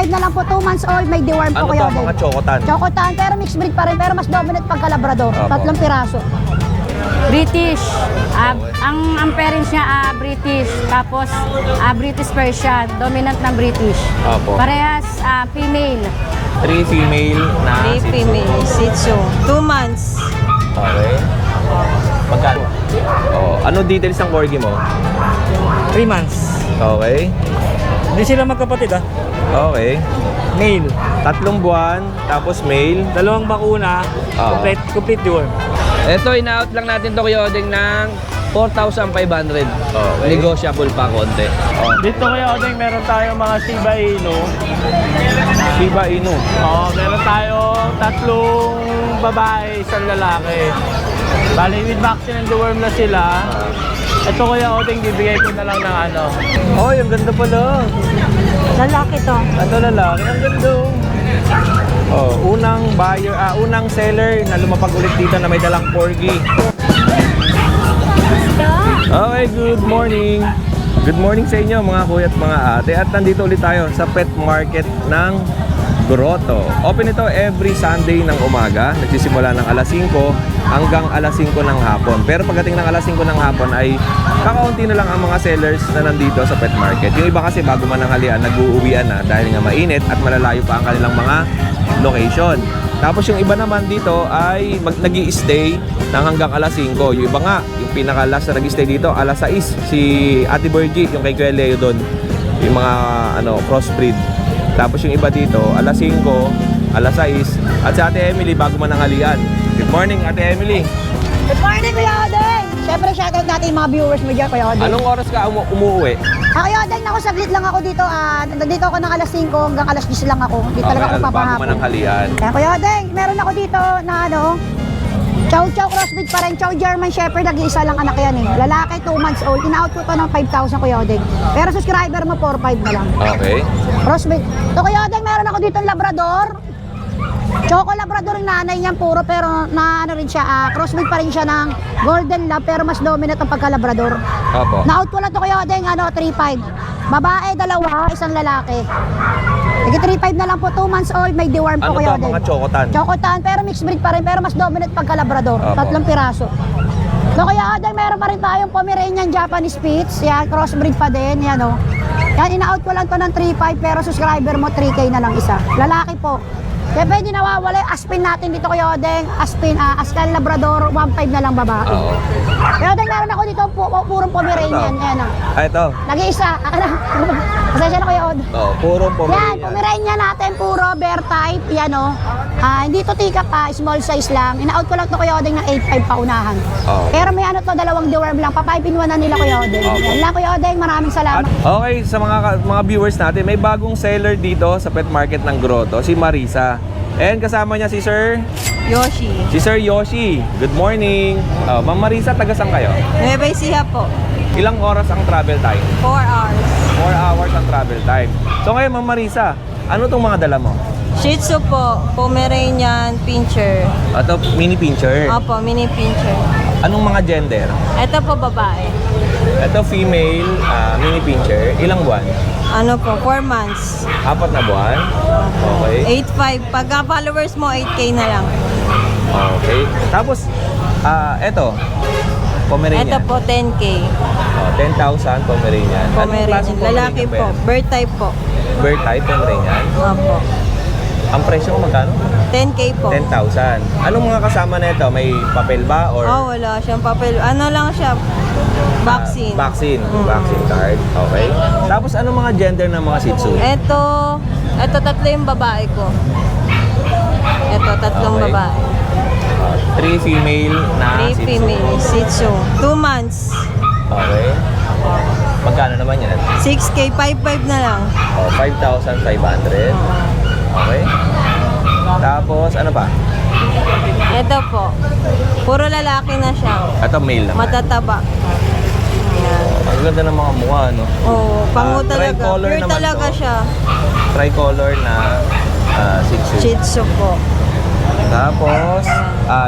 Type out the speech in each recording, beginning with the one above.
3.5 na lang po, 2 months old, may deworm po Ano kayo. to, mga chocotan? Chocotan, pero mixed breed pa rin, pero mas dominant pagka Labrador. Opo. 3 piraso. British. Ang parents niya British. Tapos British Persian. Dominant ng British. Opo. Parehas female. 3 female na 3 Shih Tzu. female, Shih Tzu. 2 months. Okay. Magkano? Oh, ano details ng corgi mo? 3 months. Okay. Hindi sila magkapatid Okay. Male. 3 buwan, tapos male. 2 bakuna, complete deworm. Ito, ina-out lang natin to Kuya Odeng ng 4,500. Okay. Negotiable pa konti. Dito Kuya Odeng, meron tayong mga Shiba Inu. Shiba Inu. Meron tayong 3 babae, 1 lalaki. Bali, with vaccine and deworm na sila. Ito Kuya Odeng, bibigay ko na lang ng ano. Oh, yung ganda pala. Lalaki to. Ano lalaki? Ang ganda. Oh, unang buyer, unang seller na lumapag ulit dito na may dalang corgi. Okay, good morning. Good morning sa inyo mga kuya at mga ate. At nandito ulit tayo sa pet market ng Grotto. Open ito every Sunday ng umaga. Nagsisimula ng alas 5 hanggang alas 5 ng hapon. Pero pagdating ng alas 5 ng hapon ay kakaunti na lang ang mga sellers na nandito sa pet market. Yung iba kasi bago mananghalian, nag-uuwian na dahil nga mainit at malalayo pa ang kanilang mga location. Tapos yung iba naman dito ay nag-i-stay ng hanggang alas 5. Yung iba nga, yung pinaka-last na nag-i-stay dito, alas 6. Si Ate Bergie, yung kay Kuya Leo doon. Yung mga crossbreed. Tapos yung iba dito, alas 5, alas 6. At si Ate Emily, bago mananghalian. Good morning, Ate Emily. Good morning, Kuya Odeng! Siyempre, shoutout natin yung mga viewers mo dyan, Kuya Odeng. Anong oras ka umuwi? Kuya Odeng, ako saglit lang ako dito. Nandito ako ng alas 5 hanggang alas 10 lang ako. Dito talaga ako bago papahapon. mananghalian. Kaya Kuya Odeng, meron ako dito na Chow Chow crossbreed pa rin. Chow German Shepherd, nag-iisa lang anak yan eh. Lalaki, 2 months old. Ina-out ko to ng 5,000, Kuya Odeng. Pero subscriber mo, 4,500 na lang. Okay. Crossbreed. So Kuya Odeng, meron ako dito ng Labrador. Choco Labrador yung nanay niyan puro, pero rin siya, crossbreed pa rin siya ng Golden Lab, pero mas dominant ang pagka-Labrador. Opo. Na-out ko lang to Kuya Odeng, 3,500. Babae, 2, isang lalaki. Sige, 3,500 na lang po, 2 months old, may deworm po Ano Kuya to, Odeng. mga chocotan? Chocotan, pero mixed breed pa rin, pero mas dominant pagka-Labrador. Opo. 3 piraso. So Kuya Odeng, meron pa rin tayong Pomeranian Japanese Spitz. Yan, crossbreed pa din, yan o. Yan, ina-out ko lang to ng 3,500, pero subscriber mo, 3K na lang isa. Lalaki po. Kaya pwede nawawala yung Aspin natin dito Kuya Odeng. Aspin, Ascal Labrador, 1,500 na lang babae. Oo. Kuya Odeng, meron ako dito purong Pomeranian. Yan o. Ito. Nag-iisa. Pasensya na Kuya Od. Oh, puro Yan, Pomeranian. Pomeranian natin, puro bear type. Yan o. Hindi to tika pa, small size lang. Ina-out ko lang to Kuya Odeng ng 8,500 paunahan. Oh. Pero may 2 deworm lang. Pa-5-in-1 na nila Kuya Odeng. Okay. Yan lang Kuya Odeng, maraming salamat. Okay, sa mga viewers natin, may bagong seller dito sa pet market ng Grotto, si Marisa. And kasama niya si Sir Yoshi. Good morning. Ma'am Marisa, taga saan kayo? Nueva Ecija po. Ilang oras ang travel time? 4 hours. 4 hours ang travel time. So ngayon, Ma'am Marisa, ano tong mga dala mo? Shih Tzu po, Pomeranian Pinscher. Ito, mini pincher. Opo, mini Pinscher. Anong mga gender? Ito po babae. Ito, female, mini pincher. Ilang buwan? Ano po, 4 months. 4 na buwan? Okay. 8,500. Pagka followers mo, 8K na lang. Okay. Tapos, ito, Pomeranian. Ito po, 10K. 10,000 Pomeranian. Anong Pomeranian. klaseng Lalaki Pomeranian ba po. yan? Bird type po. Bird type Pomeranian. Opo. Ang presyo mo magkano? 10K po. 10,000. Anong mga kasama nito? May papel ba or Oh, wala siyang papel. Ano lang siya? Vaccine. Vaccine. Vaccine card. Okay. Tapos anong mga gender ng mga Shih Tzu? Ito 3 yung babae ko. Ito, 3 Okay. babae. 3 female na 3 Shih Tzu. female. Shih Tzu. 2 months. Okay. Magkano naman yan? 6K, 5,500 na lang. 5,500. Okay. Tapos ano pa? Ito po. Puro lalaki na siya. Ito male naman. Matataba. Ayan. Ang ganda ng mga mukha, no? Oo, pango talaga. tricolor Pure naman talaga to. siya. Tricolor na Shih Tzu. Shih Tzu po. Tapos,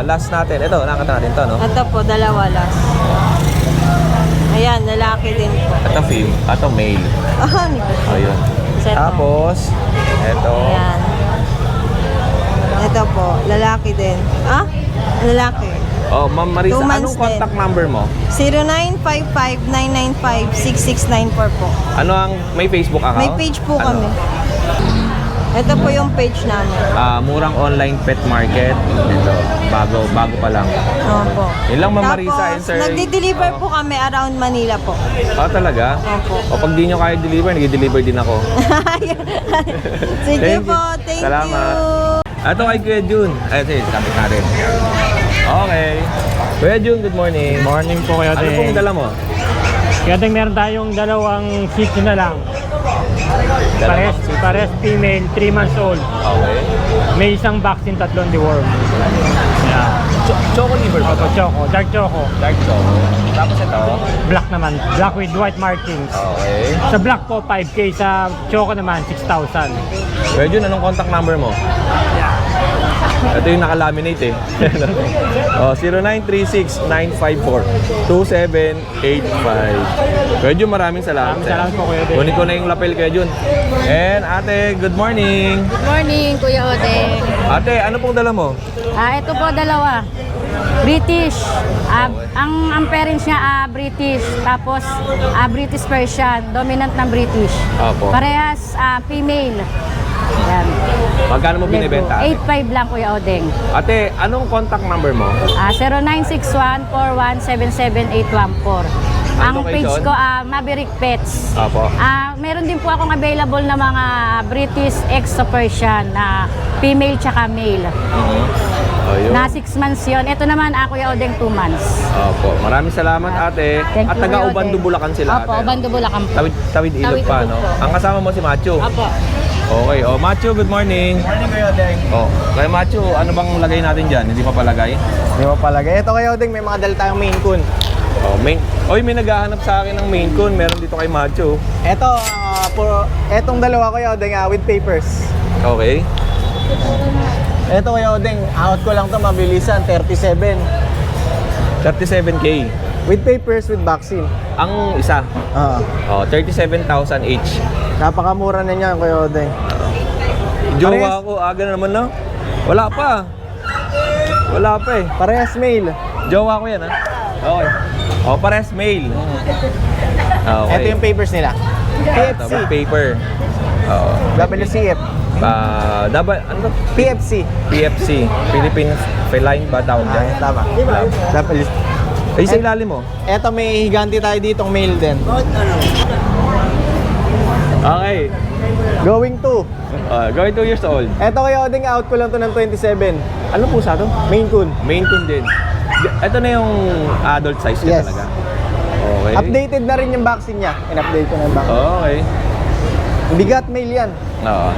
last natin. Ito, nakita natin to, no? Ito po, 2 last. Ayan, lalaki din po. Ito male. Ah, Ayun. Set Tapos, ito. Lalaki din. Ah? Lalaki. Oh, Ma'am Marisa, 2 months anong contact number mo? 0955-995-6694 po. Ano ang may Facebook account? May page po Ano? kami. Ito po yung page namin. Murang online pet market. Ito, bago pa lang. Opo. Yun lang, Ma'am Marisa and Tapos, Sir. nagdi-deliver po kami around Manila po. Talaga? Opo. O pag di nyo kaya deliver, nag-deliver din ako. Sige Thank you. po, thank Salamat. you. Ito kay Kuya Jun. Ay, ito, kapit natin. Okay. Kuya Jun, good morning. Morning po kayo, Ano pong dala mo? Kaya meron tayong dalawang Shih Tzu na lang. Pares female, 3 months old. Okay. May isang vaccine, 3 deworm. Yeah. Choco liver pa to? Choco, dark choco. Dark choco. Tapos ito? Black naman, black with white markings. Okay. Sa black po, 5K. Sa choco naman, 6,000. Kuya Jun, anong contact number mo? Ito yung nakalaminate eh. 0936-954-2785. Kuya Jun, maraming salamat. Maraming salamat po, Kuya Jun. Kunin ko na yung lapel, Kuya Jun. And ate, good morning. Good morning, Kuya Odeng. Ate, ano pong dala mo? Ito po dalawa. British. Ang parents niya British. Tapos British Persian. Dominant ng British. Opo. Parehas female. Yan. Magkano mo binibenta? 8.5 lang, Kuya Odeng. Ate, anong contact number mo? 0961-4177814. Ang Ang page location? ko, Maverick Pets. Opo. Meron din po akong available na mga British Exo Persian na female tsaka male. Ayun. Na 6 months yun. Ito naman, Kuya Odeng, 2 months. Opo. Maraming salamat, ate. Thank At you, taga Kuya Ubando, Odeng. Bulacan sila, Opo, ate. Ubando, Bulacan po. Tawid ilog Tawid pa, ilog no? po. Ang kasama mo si Macho. Opo. Okay. Oh, Macho, good morning. Morning kayo, Deng. Oh, kaya Macho, ano bang lagay natin dyan? Hindi pa palagay? Hindi mo palagay. Ito kayo, Deng, may mga dala tayong Maine Coon. Oh, may naghahanap sa akin ng Maine Coon. Meron dito kay Macho. Ito, etong dalawa kayo, Deng, with papers. Okay. Ito kayo, Deng, out ko lang to mabilisan, 37. 37K. With papers, with vaccine. Ang isa. Oh, 37,000 each. Napakamura na niyan, kayo, Deng. Jowa ko, aga na naman, no? Wala pa. Wala pa eh. Parehas mail. Jowa ko yan, ha? Okay. Oh, pares mail. Okay. Ito yung papers nila. PFC. Tapos paper. Oh. WCF. Ano to? PFC. PFC. Philippine Feline ba tawag dyan? Tama. WCF. Ay, sa ilalim mo. Ito, may higanti tayo ditong mail din. Okay. Going to. Going 2 years old. Ito kayo, Deng, out ko lang to ng 27. Ano po sa to? Maine Coon. Maine Coon din. Ito na yung adult size niya Yes. talaga. Okay. Updated na rin yung vaccine niya. In-update ko na yung vaccine. Okay. Bigat mail yan. Oo.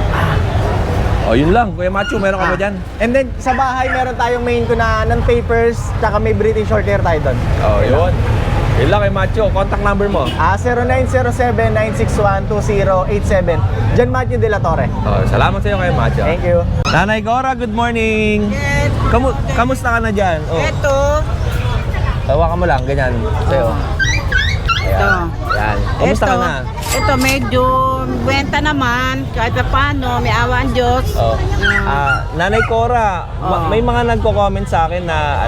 Oh, yun lang. Kuya Macho, meron ka ba dyan? And then, sa bahay, meron tayong main ko na non-papers, tsaka may British short hair tayo doon. Oh, yun. Yun lang kay Macho. Contact number mo. 0907-961-2087. John Matthew De La Torre. Oh, salamat sa iyo kay Macho. Thank you. Nanay Cora, good morning. Kamusta ka na dyan? Oh. Ito, Tawa ka mo lang, ganyan. Sa'yo. Ayan. Ayan. Kamusta ka na? Ito medyo benta naman, kahit pa paano, may awa ang Diyos. Oh. Nanay Cora, may mga nagko-comment sa akin na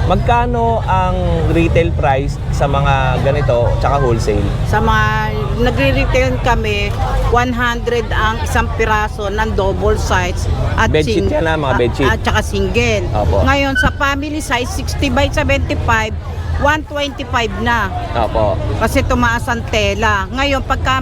magkano ang retail price sa mga ganito tsaka wholesale? Sa mga nagre-retail kami, 100 ang isang piraso ng double size at Bedsheet yan na, mga bedsheet. At saka single. Opo. Ngayon sa family size 60 by 75, 125 na. Opo. Kasi tumaas ang tela. Ngayon pagka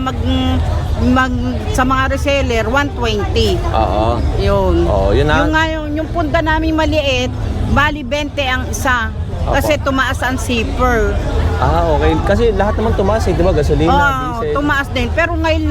sa mga reseller 120. Oo. Yun. Oh, yun na. Yung ngayon, yung punda namin maliit, bali 20 ang isa. Opo. Kasi tumaas ang zipper. Okay. Kasi lahat naman tumaas eh, di ba? Gasolina, diesel. Tumaas din. Pero ngayon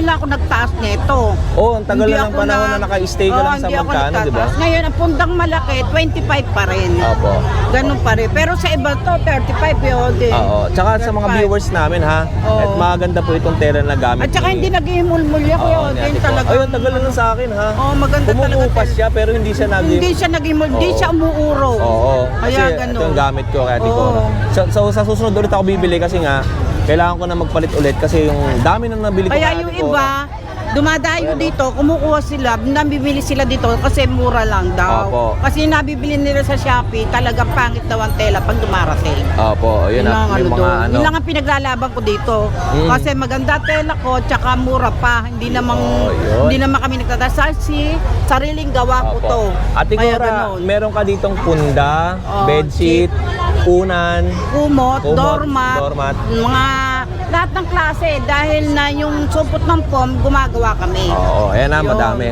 lang ako nagtaas nito. Oh, ang tagal Hindi na ng ako panahon na naka-stay ka lang sa hindi ako magkano, di ba? nagtataas. Ngayon, ang pundang malaki, 25 pa rin. Opo. Ganun pa rin. Pero sa iba to, 35 yun din. Oo. Tsaka sa mga 35. viewers namin ha, Oo. at maganda po itong tela na gamit. At saka hindi nag-iimulmul yan, kuya. ni Din Ate Cora. talaga. Ayun, tagal na lang sa akin ha. Maganda talaga. Pumupupas siya pero hindi siya Hindi siya nag-imul, hindi Oo. siya umuuro. Oo. Kasi Kaya ito ganun. yung gamit ko kay Ate Oo. Cora. So sa susunod ulit ako bibili kasi nga kailangan ko na magpalit ulit kasi yung dami nang nabili ko Kaya kay Ate yung Cora. iba, dumadayo dito, kumukuha sila, nabibili sila dito kasi mura lang daw. Opo. Kasi nabibili nila sa Shopee, talagang pangit daw ang tela pag dumarating. Opo, yun na. Yun Yung lang, mga doon. ano. Yun lang ang pinaglalaban ko dito. Mm. Kasi maganda tela ko, tsaka mura pa. Hindi namang, yun. hindi naman kami nagtatasasi. Sariling gawa ko Opo. to. Ate Kaya Cora, ganun. meron ka ditong punda, Oh, bedsheet, unan. Kumot, Kumot, doormat, doormat. mga lahat ng klase. Dahil na yung supot ng pom, gumagawa kami. Oo, ayan na, Yun. madami.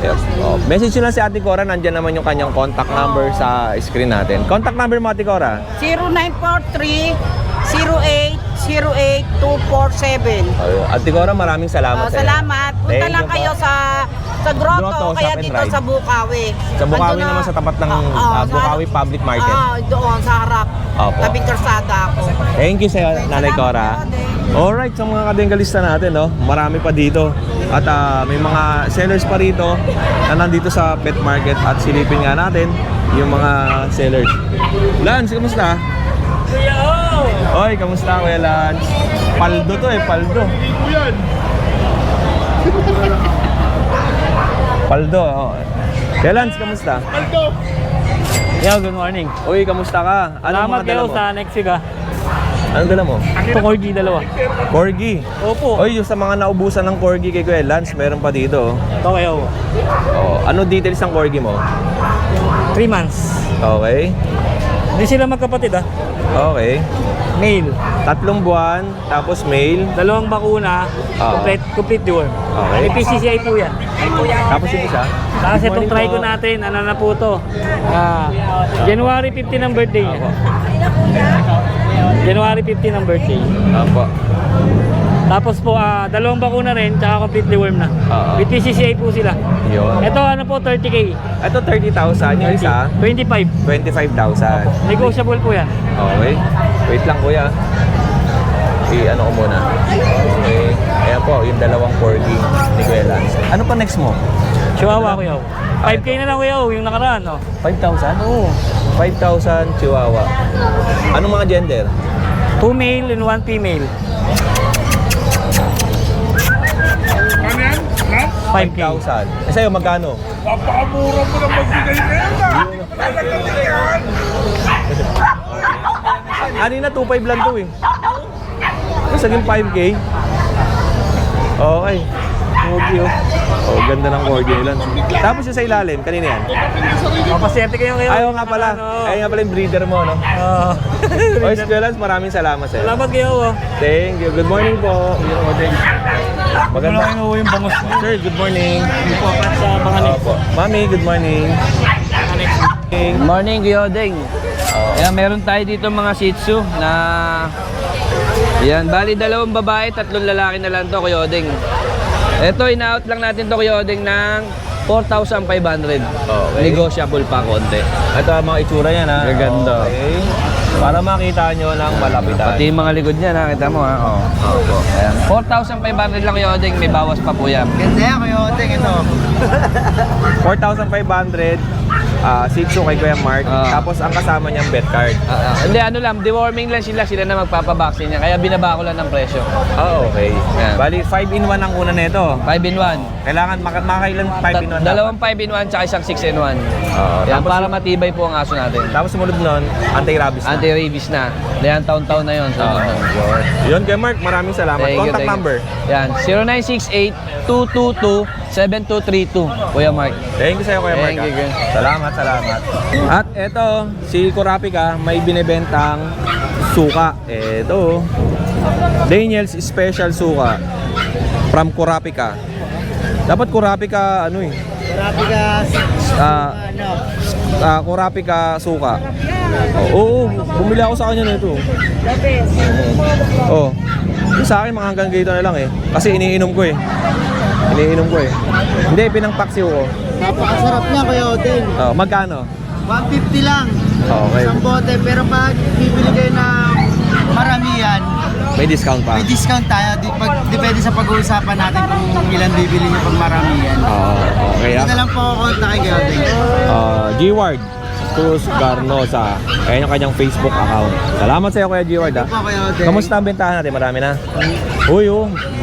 Yes. Oh, message nyo lang si Ate Cora, nandyan naman yung kanyang contact number sa screen natin. Contact number mo, Ate Cora? 0943-08-0247. Ate Cora, maraming salamat sa'yo. Salamat. Punta Thank lang you kayo po. sa Grotto, Grotto, Shop kaya and dito Ride. sa Bukawi. Sa Bukawi Andun naman sa tapat ng sa Bukawi Public Market. Doon sa harap. Opo. Tabing karsada ako. Thank you sa'yo, Nanay Salamat, Cora. Ate. Alright, sa mga kadenggalista natin, no? Marami pa dito. At may mga sellers pa rito na nandito sa pet market at silipin nga natin yung mga sellers. Lance, kamusta? Oy, kamusta Kuya Lance? Paldo to paldo. Paldo, oh. Kuya Lance, kamusta? Yo, good morning. Uy, kamusta ka? Anong Salamat mga dala kayo mo? sa Nexiga. Anong dala mo? Ito, Corgi, dalawa. Corgi. Opo. Oy, yung sa mga naubusan ng Corgi kay Kuya Lance, meron pa dito. Ito kayo. Oh, ano details ng Corgi mo? 3 months. Okay. Hindi sila magkapatid ah. Okay. Male. 3 buwan, tapos male. 2 bakuna. Ah. Complete deworm. Okay. May PCCI po yan. Tapos yung isa. Tapos Good itong morning try ko po. natin, ano na po to? January 15 ang birthday niya. January 15 ang birthday. Apo. Tapos po, 2 bakuna rin, tsaka complete deworm na. Ah. With PCCI po sila. Yun. Ito ano po, 30K. Ito 30,000, yung isa 25. 25,000. Negotiable po yan. Okay. Wait lang kuya. I-ano ko muna. Okay. Ayan po, yung dalawang Corgi ni Kuya Lance. Ano pa next mo? Chihuahua ko yaw. 5K na lang ko yaw, yung nakaraan, no? 5,000? Oo. 5,000 Chihuahua. Anong mga gender? 2 male and 1 female. 5K. 5,000. Eh sa'yo, magkano? Napakamura mo na magbigay na yan ah! Kanina 2.5 lang to eh. Tapos naging 5K. Okay. Corgi oh. Oh, ganda ng Corgi nila. Tapos yung sa ilalim, kanina yan. Mapaserte kayo ngayon. Ayaw nga pala. Ayaw nga pala yung breeder mo, no? Oy, Kuya Lance, maraming salamat sa'yo. Salamat kayo. Thank you. Good morning po. Maganda. yung bangos mo. Sir, good morning. Sa mga Opo. Mami, good morning. Good morning, Gyodeng. Ayan, meron tayo dito mga Shih Tzu na... Yan, bali 2 babae, 3 lalaki na lang to, Gyodeng. Ito, ina-out lang natin to, Gyodeng, ng 4,500. Okay. Negotiable pa konti. Ito ang mga itsura yan, ha? Gaganda. Okay. Para makita nyo ng malapitan. Pati yung mga likod niya, nakita mo ha. Oh. Opo. Ayan. 4,500 lang, Gyodeng, may bawas pa po yan. Ganda yan, Kuya Oteng, ito. 4,500. Shih Tzu kay Kuya Mark. Tapos ang kasama niyang bet card. Hindi, ano lang, deworming lang sila na magpapabaksin niya. Kaya binaba ko lang ng presyo. Okay. Yan. Bali, 5-in-1 ang una nito. 5-in-1. Kailangan makailan 5-in-1 dapat? Dalawang 5-in-1 tsaka isang 6-in-1. Yan, tapos para matibay po ang aso natin. Tapos sumunod nun, anti-rabies na. Anti-rabies na. Yan, taon-taon na yun. Yun kay Mark, maraming salamat. Contact number. Yan, 0968-222-7232. Kuya Mark. Thank you sa'yo, Kuya Mark. Thank you, Kuya. Salamat. At eto, si Kurapika may binibentang suka. Eto, Daniel's Special Suka from Kurapika. Dapat Kurapika, ano eh? Kurapika Suka. Oo, bumili ako sa kanya nito. Oh, yung sa akin mga hanggang ganito na lang eh. Kasi iniinom ko eh. Hindi, pinangpaksiw ko. Napakasarap niya, Kuya Oteng. Oh, magkano? 150 lang. Okay. Isang bote, pero pag bibili kayo ng maramihan, May discount pa. may discount tayo. Depende sa pag-uusapan natin kung ilan bibili niyo pag maramihan. Okay Ito na lang po kontakin, Kuya Oteng. G-Ward. Cruz Garnosa. Ayan yung kanyang Facebook account. Salamat sa iyo, Kuya G-Ward. Kamusta ang bentahan natin? Marami na? Uy,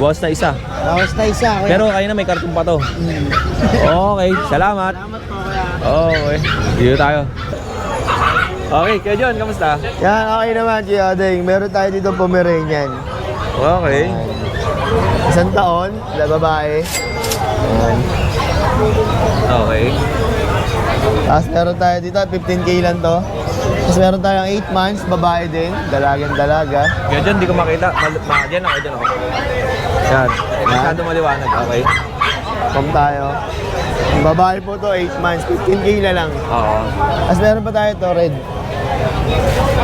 bawas na isa. Bawas na isa. Kuya. Pero kayo na may karton pa to. Okay, salamat. Okay, dito tayo. Okay, Kuya John, kamusta? Yan, okay naman, Kuya Odeng. Meron tayo dito Pomeranian. Okay. Isang taon, na babae. Ayan. Okay. Tapos meron tayo dito, 15K lang to. Tapos meron tayong 8 months, babae din. Dalagang dalaga. Kuya John, di ko makita. Diyan ako, diyan ako. Yan. Masyado maliwanag. Okay. Come tayo. Yung babae po to, 8 months, 15K na lang. Oo. Tapos meron pa tayo to, red.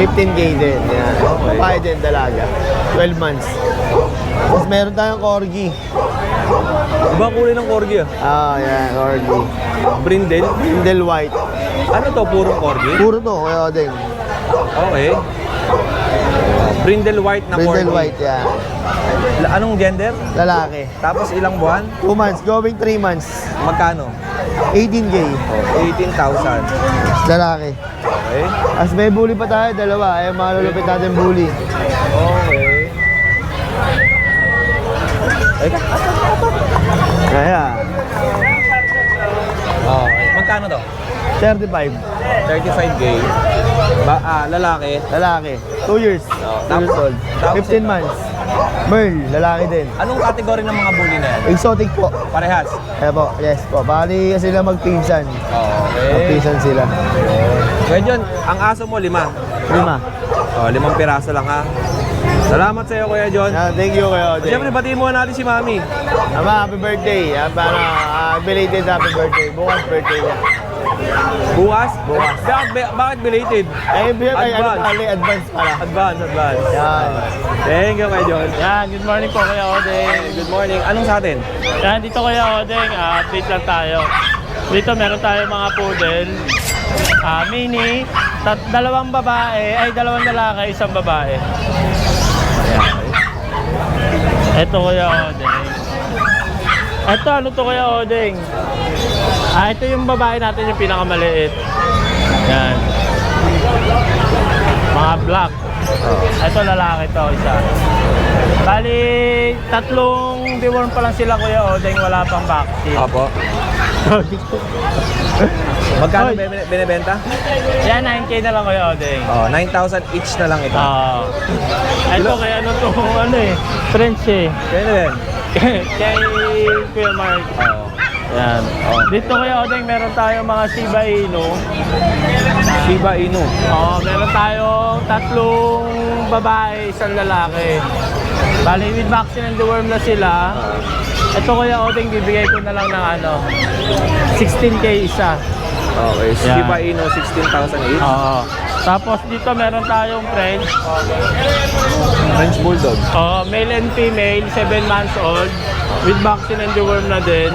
15K din. Yan. Babae din, dalaga. 12 months. Tapos meron tayong corgi. Iba kulay ng corgi ah. Yan, corgi. Brindle. Brindle white. Ano to? Purong corgi? Puro to, Kuya Odeng. Okay. Brindle white na Brindle corgi. white, yan. Anong gender? Lalaki. Tapos ilang buwan? 2 months, going 3 months. Magkano? 18K. 18,000. Lalaki. Okay. As may bully pa tayo, dalawa. Ay, mga lulupit natin bully. Okay. Kaya, Okay. Magkano to? 35. 35K. Lalaki. Lalaki. 2 years. 2 years old. Tapos 15 months. Merl, lalaki din. Anong category ng mga bully na yan? Exotic po. Parehas. Kaya po, yes po. Bali sila magpinsan. Okay. Magpinsan sila. Kaya John, ang aso mo 5. 5. 5 piraso lang ha. Salamat sa iyo, Kuya John. Thank you, Kuya Odeng. Siyempre, batiin muna natin si Mami. Ama, happy birthday. Belated happy birthday. Bukas birthday niya. Bukas? Bukas. Bakit belated? Advance pala. Advance. Yan. Thank you, Kuya John. Yan, good morning po Kuya Odeng. Good morning. Anong sa atin? Yan, dito Kuya Odeng, update lang tayo. Dito meron tayo mga poodle. Mini, 2 babae, ay 2 lalaki, 1 babae. Ito Kuya Odeng. Ito, ano to Kuya Odeng? Ito yung babae natin, yung pinakamaliit. Yan. Mga black. Ito lalaki to, isa. Bali, 3 deworm pa lang sila Kuya Odeng, wala pang vaccine. Opo. Magkano binibenta? Yan, 9K na lang Kuya Odeng. 9,000 each na lang ito. Ito kaya ano to, French eh. Kaya na din. Kay Kuya Mark. Yan. Dito Kuya Odeng, meron tayong mga Shiba Inu. Shiba Inu. Meron tayong 3 babae, 1 lalaki. Bali, with vaccine and deworm na sila. Ito Kuya Odeng, bibigay ko na lang ng 16K isa. Okay, Shiba Inu, 16,000 each. Tapos dito meron tayong French. French Bulldog. Male and female, 7 months old. With vaccine and deworm na din.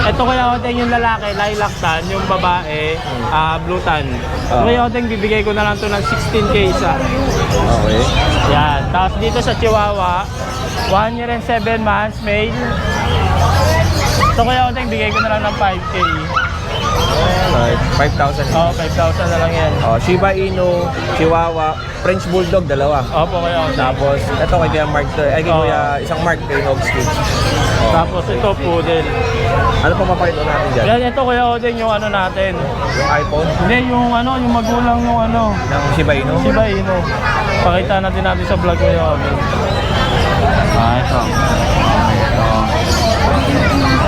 Ito Kuya Odeng, yung lalaki, lilac tan. Yung babae, blue tan. Kuya Odeng, bibigay ko na lang to ng 16K isa. Okay. Yan. Tapos dito sa Chihuahua, 1 year and 7 months, male. Ito Kuya Odeng, bigay ko na lang ng 5K. Right. 5,000 each. 5,000 na lang yan. Shiba Inu, Chihuahua, French Bulldog, 2. Opo Kuya Odeng. Tapos, ito kay Kuya Mark to. Ay, kay Kuya, isang Mark kay Nog Street. Tapos ito, poodle. Ano pa mapakita natin dyan? Yan, ito Kuya Odeng, yung ano natin. Yung iPhone Hindi, yung yung magulang yung ng Shiba Inu? Shiba Inu. Pakita natin sa vlog Kuya Odeng. Ito.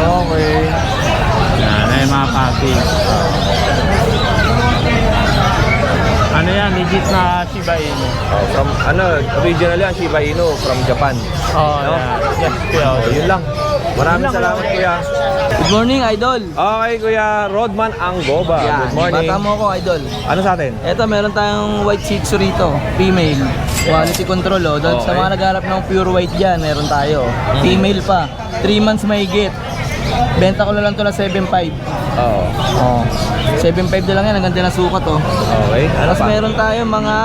Okay. Yan, ay mga papi. Ano yan, legit na Shiba Inu. From, originally ang Shiba Inu from Japan. Yan. Yes, Kuya Odeng. Yun lang. Maraming salamat, Kuya. Good morning, Idol. Okay, Kuya Rodman Anggoba. Good morning. Bata mo ako, Idol. Ano sa atin? Ito, meron tayong white shih tzu rito. Female. Quality control, Doon sa Okay. mga naghahanap ng pure white dyan, meron tayo. Female pa. 3 months mahigit. Benta ko na lang to na 7.5. Oo. 7.5 na lang yan. Ang ganda na sukat, Okay. Ano Tapos pa? meron tayong mga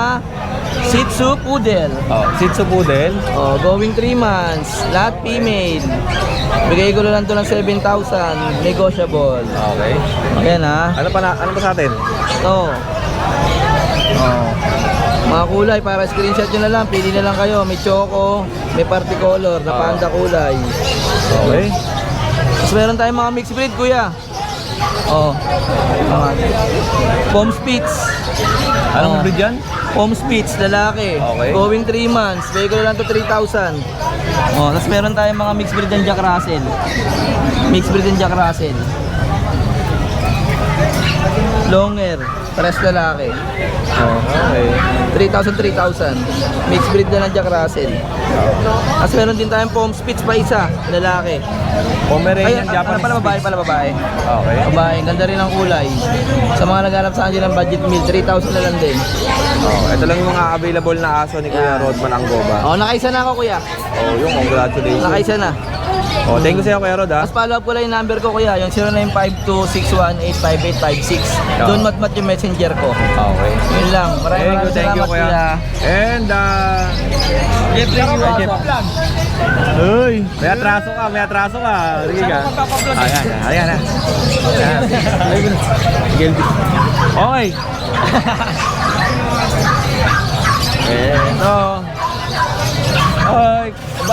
Shih Tzu Poodle. Shih Tzu Poodle. Going 3 months. Lahat female. Bigay ko na lang to ng 7,000. Negotiable. Okay. Ayan ha. Ano pa sa atin? Ito. Oh. Mga kulay, para screenshot nyo na lang. Pili na lang kayo. May choco, may party color, na panda kulay. Okay. Tapos meron tayong mga mixed breed, kuya. Oh. Pom Spitz. Anong breed yan? Pom Spitz, lalaki. Okay. Going 3 months. Bigay ko na lang to 3,000. Oh, tapos meron tayong mga mixed breed ng Jack Russell. Mixed breed ng Jack Russell. Long hair, pares lalaki. Oh, Okay. 3,000. Mixed breed na ng Jack Russell. Tapos meron din tayong Pom Spitz pa isa, lalaki. Pomeranian Ay, Japanese pala babae, Spitz. babae. Okay. Babae, ganda rin ang kulay. Sa mga naghanap sa kanila ng budget meal, 3,000 na lang din. Oh, ito lang yung mga available na aso ni Kuya Rodman Anggoba. Oh, nakaisa na ako, kuya. Oh, yung congratulations. Nakaisa na. Oh, thank you sa'yo, Kuya Rod, ha? Tapos follow up ko lang yung number ko, kuya, yung 0952-618-5856. Doon matmat yung messenger ko. Okay. Yun lang. Maraming Thank you, salamat, Kuya. And, Jeff, thank you, Jeff. Uy, may atraso ka. Sige ka. Ayan na. Okay. Ito. Oy,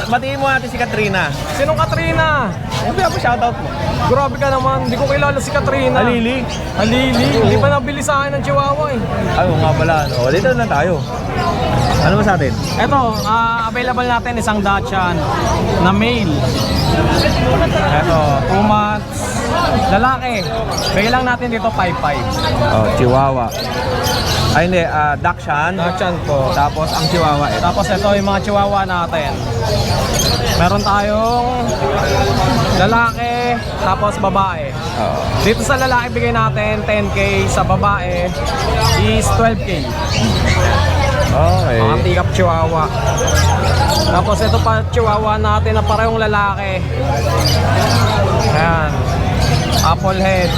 batiin mo natin si Katrina. Sinong Katrina? Hindi ako shoutout mo. Grabe ka naman, hindi ko kilala si Katrina. Halili. Hindi pa nabili sa akin ng Chihuahua eh. Ay, oo nga pala. No? Dito na tayo. Ano ba sa atin? Ito, available natin isang Dachshund na male. Ito, 2 months. Lalaki. Bigyan lang natin dito 5-5. Oh, Chihuahua. Ay, hindi. Dachshund. Dachshund po. Tapos ang Chihuahua. Ito. Tapos ito yung mga Chihuahua natin. Meron tayong lalaki, tapos babae. Oo. Dito sa lalaki bigay natin 10K, sa babae is 12K. Okay. Mga tikap Chihuahua. Tapos ito pa Chihuahua natin na parehong lalaki. Ayan. Apple head.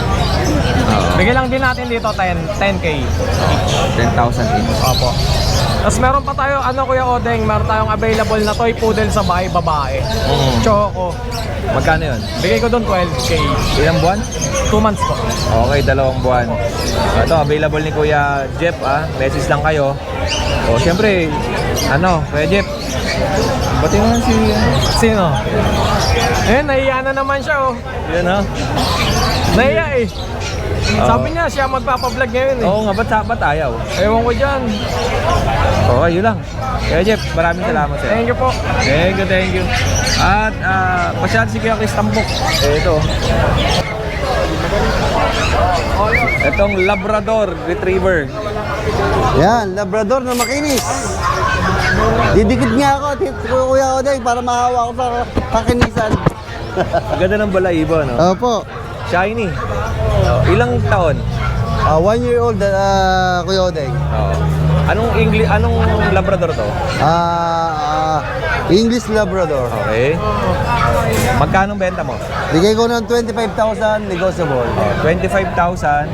Bigay lang din natin dito 10K. 10,000 each. Opo. Tapos meron pa tayo, Kuya Odeng, meron tayong available na toy poodle sa babae. Choco. Magkano yun? Bigay ko doon 12K. Ilang buwan? 2 months po. Okay, 2 buwan. Ito, available ni Kuya Jeff, Message lang kayo. O, syempre, Kuya Jeff. Ba't yung si... Sino? Eh, nahiya na naman siya, oh. Yun, ha? Nahiya eh. Sabi niya, siya magpapablog ngayon eh. Oo nga, ba't ayaw? Ewan ko dyan. Okay, yun lang. Kuya Jeff, maraming salamat sa'yo. Thank you po. Thank you. At, pasyal si Kuya Chris Tambok. Ito. Itong Labrador Retriever. Yan, Labrador na makinis. Didikit nga ako, Kuya Odeng, para mahawa ko sa kakinisan. Ganda ng balahibo, no? Opo. Shiny. Ilang taon? 1 year old, Kuya Odeng. Anong Labrador to? English Labrador. Okay. Magkano benta mo? Bigay ko ng 25,000 negotiable. 25,000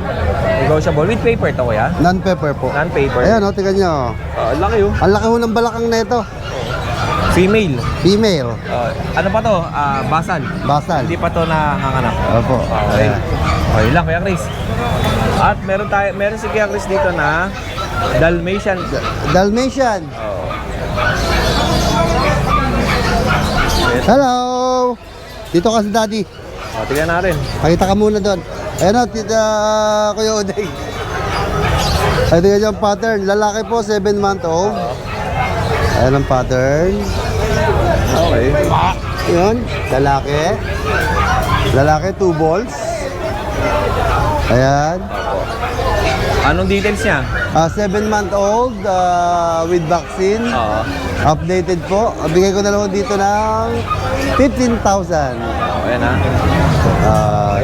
negotiable. With paper to, kuya? Non-pepper po. Non-paper. Ayan, tingnan nyo. Laki yun. Ang laki ho ng balakang neto. Female. Female. Ano pa to? Basal. Basal. Hindi pa to nanganganak. Opo. Okay. Okay lang, Kuya Chris. At meron si Kuya Chris dito na Dalmatian. Dalmatian. Hello! Dito ka sa daddy. Tignan natin. Pakita ka muna doon. Ayan o, Kuya Odeng. Ay, tingnan nyo ang pattern. Lalaki po, 7-month-old. Ayan ang pattern. Okay. Yun, lalaki. Lalaki, 2 balls. Ayan. Anong details niya? 7-month-old with vaccine. Updated po. Bigay ko na lang dito ng 15,000. Ayan, ha.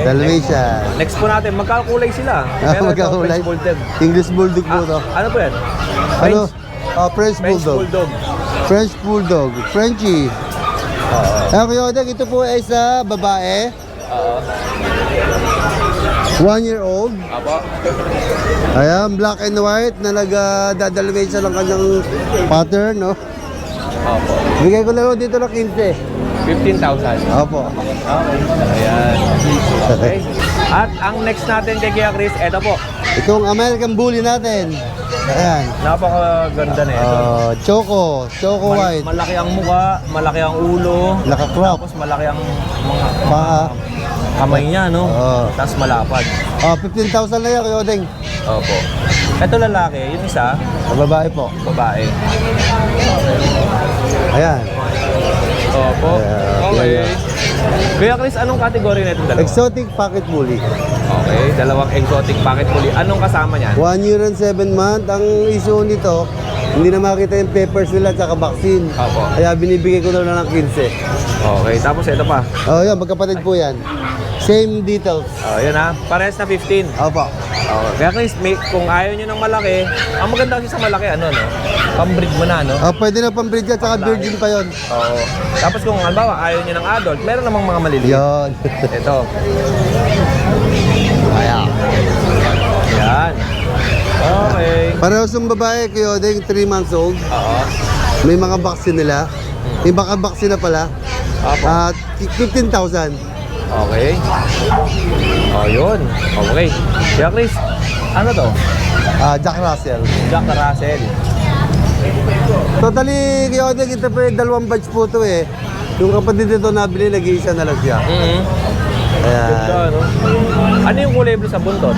Dalmatian. Next po natin, magkakulay sila. Pero ito, Magkakulay. French Bulldog. English Bulldog po to. Ano po yan? Ano? French French Bulldog. Bulldog. French Bulldog. Frenchie. Kaya Kuya Odeng, ito po ay sa babae. 1 year old. Apo. Ayan, black and white na nagdadalawin siya ng kanyang pattern, no? Opo. Bigay ko lang dito ng 15. 15,000. Opo. Okay. Ayan. Okay. At ang next natin kay Kuya Chris, eto po. Itong American Bully natin. Ayan. Napakaganda na ito. Choco White. Malaki ang muka, malaki ang ulo, Naka-crop. tapos malaki ang mga Paa. kamay niya, no? Oo. Tapos malapad. 15,000 na yan, Kuya Odeng. Opo. Ito lalaki, yung isa, Babae po. babae. Ayan. Opo. Okay. Yeah. Kuya Chris, anong category na itong dalawa? Exotic Pocket Bully. Okay, dalawang exotic pocket bully. Anong kasama niyan? 1 year and 7 months. Ang issue nito, hindi na makita yung papers nila at saka vaccine. Opo. Kaya binibigay ko na lang ng 15. Okay, tapos ito pa. Yan, magkapatid po yan. Same details. Yan ha, parehas na 15. Opo. Kaya Chris, kung ayaw nyo ng malaki, ang maganda kasi sa malaki, ano, no? Pambreed mo na, no? Pwede na pang-breed yan, saka virgin pa yon. Oo. Tapos kung halimbawa, ayaw nyo ng adult, meron namang mga maliliit. Yan. Ito. Ayan. Yan. Okay. Parehas yung babae, Kuya Odeng, 3 months old. Oo. May mga vaccine nila. May baka vaccine na pala. Apo. At 15,000. Okay. Yun. Okay. Kaya Chris, ano to? Jack Russell. Jack Russell. Totally, Kuya Odeng, ito pa yung 2 batch po ito eh. Yung kapatid nito nabili, nag-iisa na lang siya. Ayan. Ganda, no? Ano yung kulay blue sa buntot?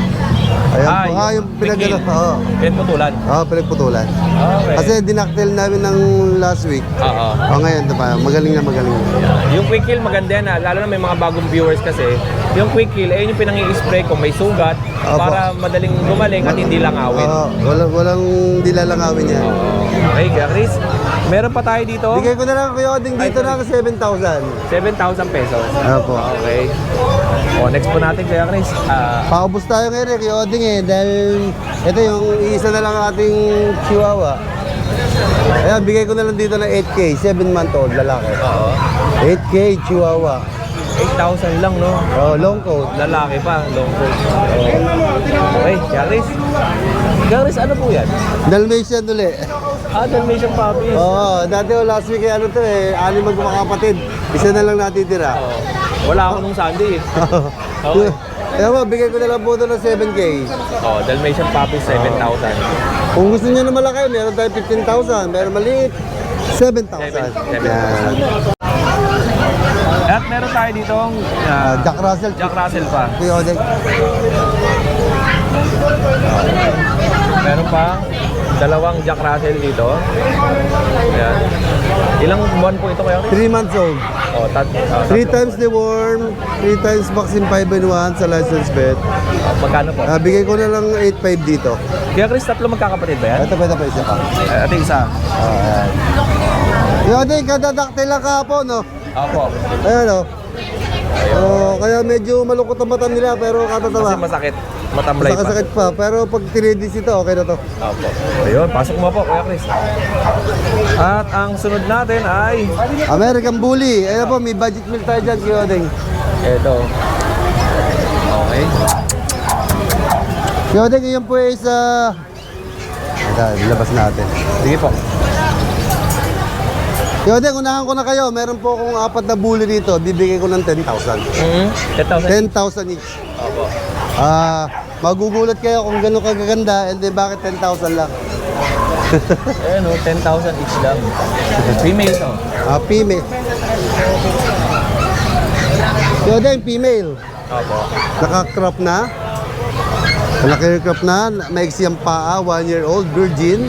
Ayan po. Yung pinagano. Oo. Pinagputulan. Pinagputulan. Okay. Kasi dinaktil namin ng last week. Oo. Ngayon, ito pa. Magaling na magaling na. Yung quick kill maganda yan, lalo na may mga bagong viewers kasi. Yung quick kill, ayun yung pinangi-spray kung may sugat para madaling gumaling at hindi langawin. Walang dilalangawin yan. Okay, kaya Chris, meron pa tayo dito. Bigay ko na lang Kuya Odeng dito ng 7,000. 7,000 pesos. Opo. Okay. Next po natin kaya Chris. Paubos tayo ngayon Kuya Odeng dahil ito yung isa na lang ating chihuahua. Ayan, bigay ko na lang dito ng 8K, 7-month-old lalaki. 8K chihuahua. 8,000 lang, no? Long coat. Lalaki pa, long coat. Okay, kaya Chris. Kaya Chris, ano po yan? Dalmatian uli. Dalmatian puppies. Dati last week ano to 6 magkakapatid. Isa na lang natitira. Wala ako nung Sunday. Okay. Kaya mo, bigay ko na lang po ito ng 7K. Dalmatian puppies, 7,000. Kung gusto niyo na malaki, meron tayo 15,000. Meron maliit, 7,000. 7,000. At meron tayo ditong Jack Russell. Jack Russell pa. Kuya Odeng. Meron pa dalawang Jack Russell dito. Ayan. Ilang buwan po ito kaya? 3 months old. 3 times deworm, 3 times vaccine 5-in-1 sa license vet. Magkano po? Bigay ko na lang 8.5 dito. Kaya Chris, tatlo magkakapatid ba yan? Ito pa isa pa. Ito isa. Ayan. Kuya Odeng, kadadaktil lang kahapon, no? Opo. Ayan, no? Kaya medyo malungkot ang mata nila pero katatawa. Kasi masakit. Matamlay pa. Masakit pa. Pero pag tinidis ito, okay na to. Opo. Ayun, pasok mo po, Kuya Chris. At ang sunod natin ay American Bully. Ayan po, may budget meal tayo dyan, Kuya Odeng. ito. Okay. Kuya Odeng, yun po ay sa... Labas natin. Sige po. Kuya Odeng, unahan ko na kayo. Meron po akong 4 na bully dito. Bibigay ko ng 10,000. 10,000? 10,000 each. Opo. Magugulat kayo kung gano'n kagaganda and then bakit 10,000 lang. Ayan o, 10,000 each lang. Female to. Female. Kuya Odeng, female. Opo. Naka-crop na. Naka-crop na. Maiksi ang paa, 1 year old, virgin.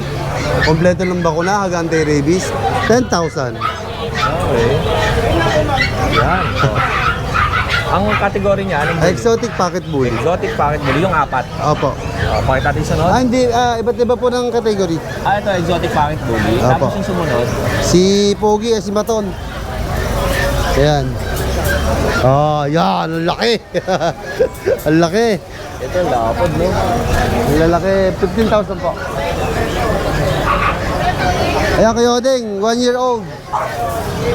Kompleto ng bakuna, anti-rabies. 10,000. Okay. Yan. Ang kategory niya, anong bully? Exotic Pocket Bully. Exotic pocket bully, yung 4. Opo. Pakita natin sunod. Hindi, iba't iba po ng category. Ito, exotic pocket bully. Opo. Tapos yung sumunod, Si Pogi, si Maton. Ayan. Yan, ang laki. Ang laki. ito, lapod, no? Ang lalaki, 15,000 po. Ayan, Kuya Odeng, 1 year old.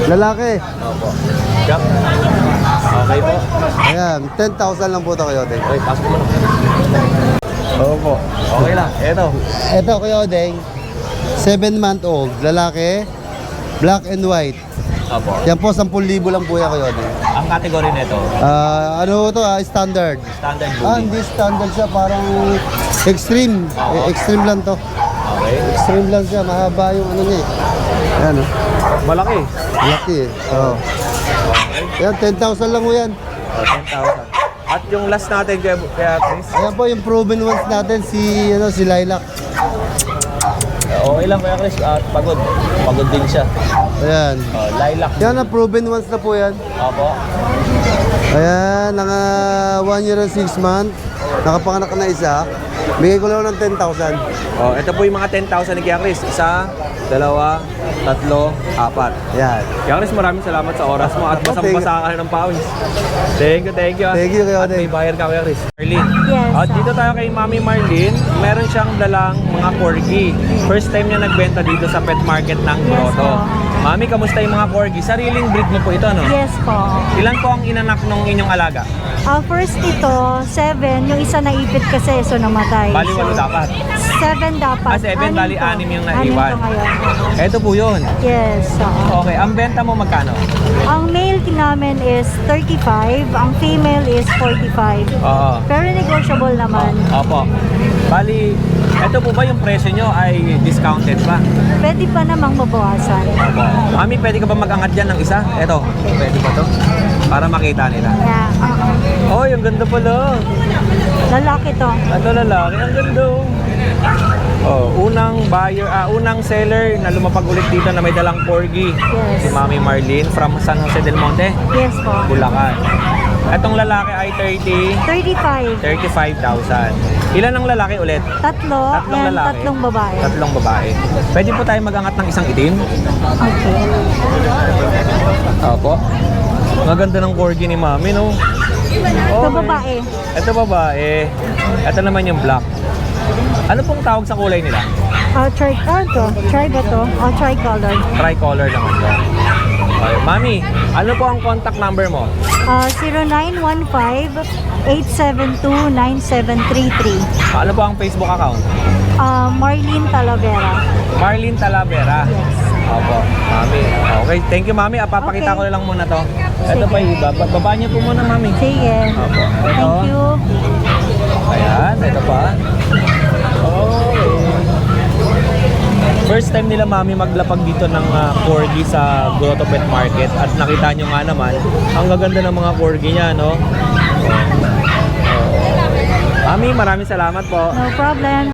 Lalaki. Opo. Jack. Okay po. Ayan, 10,000 lang po ito, Kuya Odeng. Okay, pasok mo na. Opo. Okay lang. Ito. Ito, Kuya Odeng, 7-month old. Lalaki, black and white. Opo. Yan po, 10,000 lang po yan, Kuya Odeng. Ang category nito, Ano to standard. standard bully. Hindi standard siya, parang extreme. Extreme lang to. Okay. Extreme lang siya, mahaba yung ano niya eh. Ayan oh. Malaki. Laki eh. Oo. Ayan, 10,000 lang mo yan. 10,000. At yung last natin kaya Chris, Ayan po yung proven ones natin, si Lilac. okay lang kaya Chris, at pagod. Pagod din siya. Ayan. Lilac. Yan ang proven ones na po yan. Opo. Ayan, naka 1 year and 6 months. Nakapanganak na isa. Bigay ko lang ng 10,000. Oh, ito po yung mga 10,000 ni Kuya Chris. 1, 2, 3, 4. Yan. Kuya Chris, maraming salamat sa oras mo at basang-basa ka ng pawis. Thank you, thank you. Thank you, Kuya At may Odeng. bayad ka, Kuya Chris. Marlene. Yes, At dito tayo kay Mami Marlene. Meron siyang dalang mga corgi. First time niya nagbenta dito sa pet market ng Grotto. Mami, kamusta yung mga corgi? Sariling breed mo po ito, no? Yes po. Ilan po ang inanak ng inyong alaga? First ito, 7. Yung isa naipit kasi, so namatay. Bali, 8 dapat. 7 dapat. 7, bali 6 yung naiwan. 6 to ngayon. Ito po yun. Yes. Okay, ang benta mo magkano? Ang male namin is 35, ang female is 45. Oo. Pero negotiable naman. Opo. Bali, ito po ba yung presyo nyo ay discounted pa? Pwede pa namang mabawasan. Opo. Mami, pwede ka ba mag-angat dyan ng isa? Ito, pwede ba to? Para makita nila. Yeah. Oh, yung ganda pala. Lalaki to. Ito lalaki, ang ganda. Oh, unang seller na lumapag ulit dito na may dalang corgi. Yes. Si Mami Marlene from San Jose del Monte, Yes po. Bulacan. Itong lalaki ay 35. 35,000. Ilan ang lalaki ulit? Tatlo Tatlong and lalaki. tatlong babae. Tatlong babae. Pwede po tayo mag-angat ng isang itim? Okay. Opo. Maganda ng corgi ni Mami, no? Ito babae. Ito babae. Ito naman yung black. Ano pong tawag sa kulay nila? Tri ba to? Tricolor. Tricolor naman to. Okay. Mami, ano po ang contact number mo? 0915-872-9733. Ano po ang Facebook account? Marlene Talavera. Marlene Talavera. Yes. Opo, Mami. Okay, thank you Mami. Papakita Okay. ko lang muna to. Ito pa iba. Baba niyo po muna Mami. Sige. Opo. Ito. Thank you. Ayan, ito pa. Okay. First time nila Mami maglapag dito ng corgi sa Grotto Pet Market at nakita nyo nga naman, ang gaganda ng mga corgi niya, no? Mami, maraming salamat po. No problem.